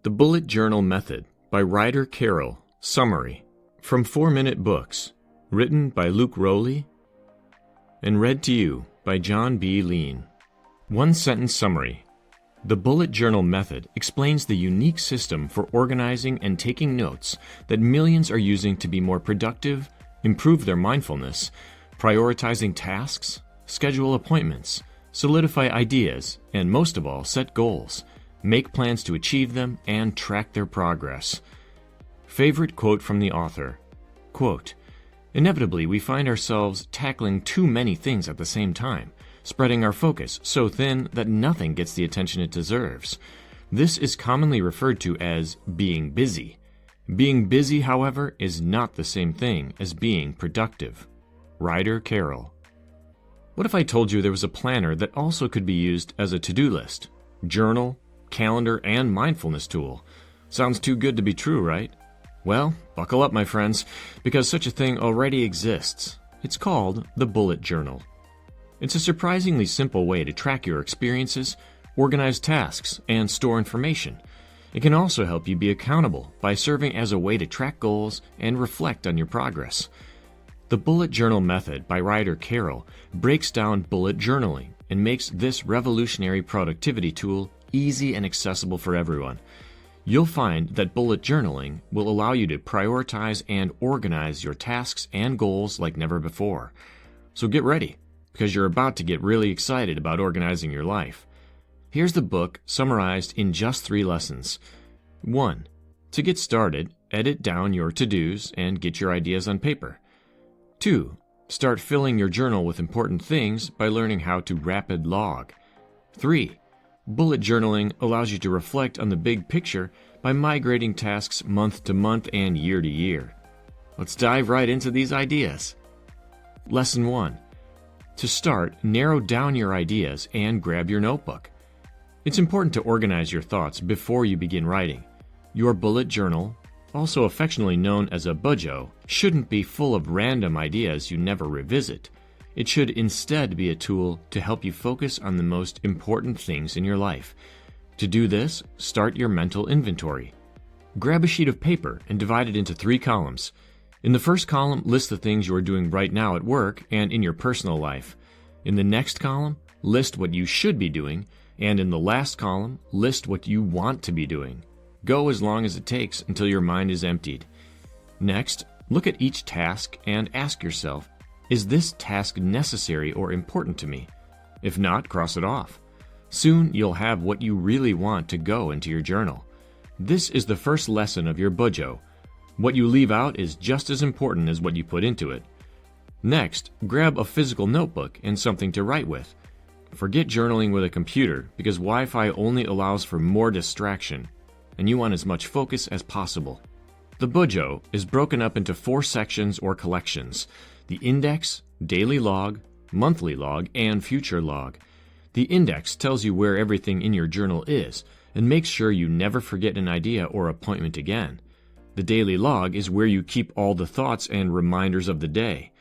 The Bullet Journal Method by Ryder Carroll. Summary. From 4-Minute Books. Written by Luke Rowley and read to you by John B. Lean. One-sentence summary. The Bullet Journal Method explains the unique system for organizing and taking notes that millions are using to be more productive, improve their mindfulness, prioritizing tasks, schedule appointments, solidify ideas, and most of all, set goals, make plans to achieve them, and track their progress. Favorite quote from the author. Quote, "Inevitably, we find ourselves tackling too many things at the same time, spreading our focus so thin that nothing gets the attention it deserves. This is commonly referred to as being busy. Being busy, however, is not the same thing as being productive." Ryder Carroll. What if I told you there was a planner that also could be used as a to-do list, journal, calendar, and mindfulness tool? Sounds too good to be true, right? Well, buckle up, my friends, because such a thing already exists. It's called the Bullet Journal. It's a surprisingly simple way to track your experiences, organize tasks, and store information. It can also help you be accountable by serving as a way to track goals and reflect on your progress. The Bullet Journal Method by Ryder Carroll breaks down bullet journaling and makes this revolutionary productivity tool easy and accessible for everyone. You'll find that bullet journaling will allow you to prioritize and organize your tasks and goals like never before. So get ready, because you're about to get really excited about organizing your life. Here's the book summarized in just 3 lessons. 1. To get started, edit down your to-dos and get your ideas on paper. 2. Start filling your journal with important things by learning how to rapid log. 3. Bullet journaling allows you to reflect on the big picture by migrating tasks month to month and year to year. Let's dive right into these ideas. Lesson 1. To start, narrow down your ideas and grab your notebook. It's important to organize your thoughts before you begin writing. Your bullet journal, also affectionately known as a budget, shouldn't be full of random ideas you never revisit. It should instead be a tool to help you focus on the most important things in your life. To do this, start your mental inventory. Grab a sheet of paper and divide it into 3 columns. In the first column, list the things you are doing right now at work and in your personal life. In the next column, list what you should be doing, and in the last column, list what you want to be doing. Go as long as it takes until your mind is emptied. Next, look at each task and ask yourself, is this task necessary or important to me? If not, cross it off. Soon you'll have what you really want to go into your journal. This is the first lesson of your budget. What you leave out is just as important as what you put into it. Next, grab a physical notebook and something to write with. Forget journaling with a computer because Wi-Fi only allows for more distraction, and you want as much focus as possible. The budget is broken up into 4 sections or collections: the index, daily log, monthly log, and future log. The index tells you where everything in your journal is and makes sure you never forget an idea or appointment again. The daily log is where you keep all the thoughts and reminders of the day.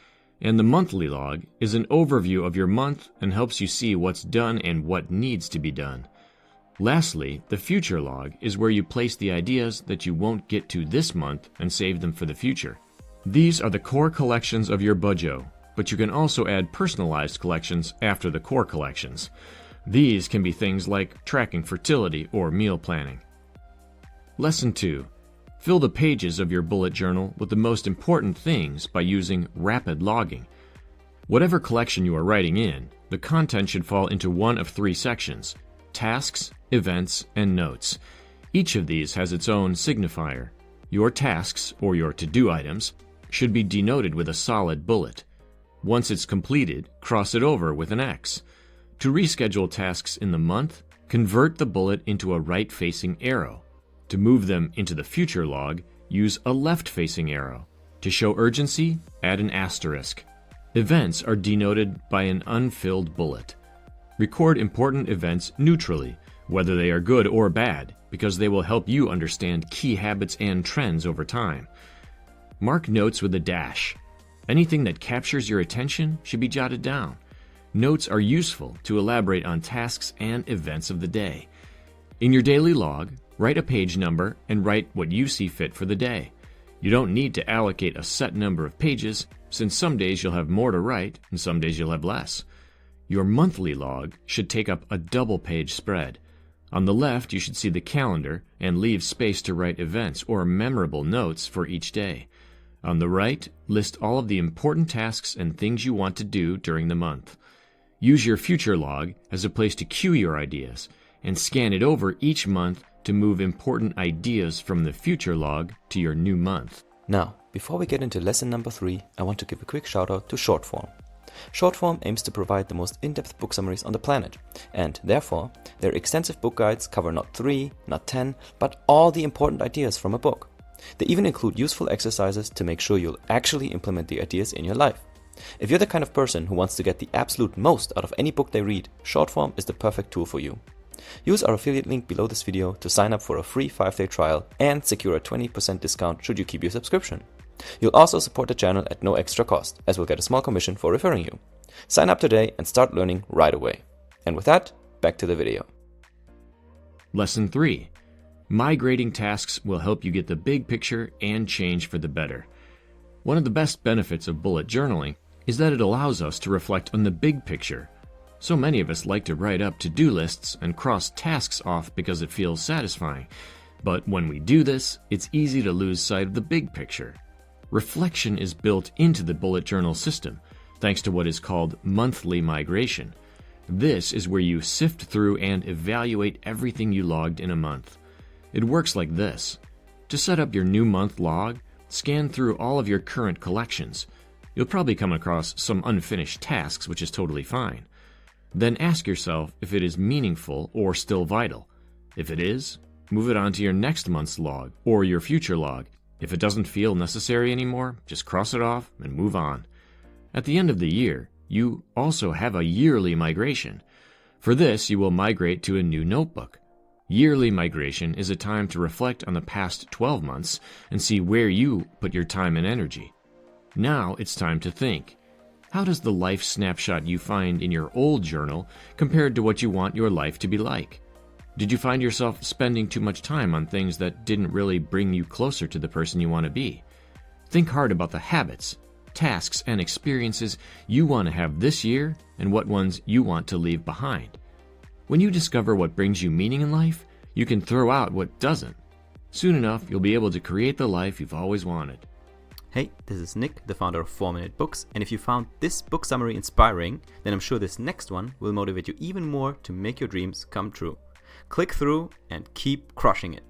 And the monthly log is an overview of your month and helps you see what's done and what needs to be done. Lastly, the future log is where you place the ideas that you won't get to this month and save them for the future. These are the core collections of your budget, but you can also add personalized collections after the core collections. These can be things like tracking fertility or meal planning. Lesson 2. Fill the pages of your bullet journal with the most important things by using rapid logging. Whatever collection you are writing in, the content should fall into one of 3 sections: tasks, events, and notes. Each of these has its own signifier. Your tasks, or your to-do items, should be denoted with a solid bullet. Once it's completed, cross it over with an X. To reschedule tasks in the month, convert the bullet into a right-facing arrow. To move them into the future log, use a left-facing arrow. To show urgency, add an asterisk. Events are denoted by an unfilled bullet. Record important events neutrally, whether they are good or bad, because they will help you understand key habits and trends over time. Mark notes with a dash. Anything that captures your attention should be jotted down. Notes are useful to elaborate on tasks and events of the day. In your daily log, Write a page number and write what you see fit for the day. You don't need to allocate a set number of pages, since some days you'll have more to write and some days you'll have less. Your monthly log should take up a double-page spread. On the left, you should see the calendar and leave space to write events or memorable notes for each day. On the right, list all of the important tasks and things you want to do during the month. Use your future log as a place to queue your ideas, and scan it over each month to move important ideas from the future log to your new month. Now, before we get into lesson number 3, I want to give a quick shout out to Shortform. Shortform aims to provide the most in-depth book summaries on the planet, and therefore, their extensive book guides cover not 3, not 10, but all the important ideas from a book. They even include useful exercises to make sure you'll actually implement the ideas in your life. If you're the kind of person who wants to get the absolute most out of any book they read, Shortform is the perfect tool for you. Use our affiliate link below this video to sign up for a free 5-day trial and secure a 20% discount should you keep your subscription. You'll also support the channel at no extra cost, as we'll get a small commission for referring you. Sign up today and start learning right away. And with that, back to the video. Lesson 3. Migrating tasks will help you get the big picture and change for the better. One of the best benefits of bullet journaling is that it allows us to reflect on the big picture. So many of us like to write up to-do lists and cross tasks off because it feels satisfying. But when we do this, it's easy to lose sight of the big picture. Reflection is built into the bullet journal system, thanks to what is called monthly migration. This is where you sift through and evaluate everything you logged in a month. It works like this. To set up your new month log, scan through all of your current collections. You'll probably come across some unfinished tasks, which is totally fine. Then ask yourself if it is meaningful or still vital. If it is, move it on to your next month's log or your future log. If it doesn't feel necessary anymore, just cross it off and move on. At the end of the year, you also have a yearly migration. For this, you will migrate to a new notebook. Yearly migration is a time to reflect on the past 12 months and see where you put your time and energy. Now it's time to think. How does the life snapshot you find in your old journal compare to what you want your life to be like? Did you find yourself spending too much time on things that didn't really bring you closer to the person you want to be? Think hard about the habits, tasks, and experiences you want to have this year and what ones you want to leave behind. When you discover what brings you meaning in life, you can throw out what doesn't. Soon enough, you'll be able to create the life you've always wanted. Hey, this is Nick, the founder of 4-Minute Books, and if you found this book summary inspiring, then I'm sure this next one will motivate you even more to make your dreams come true. Click through and keep crushing it.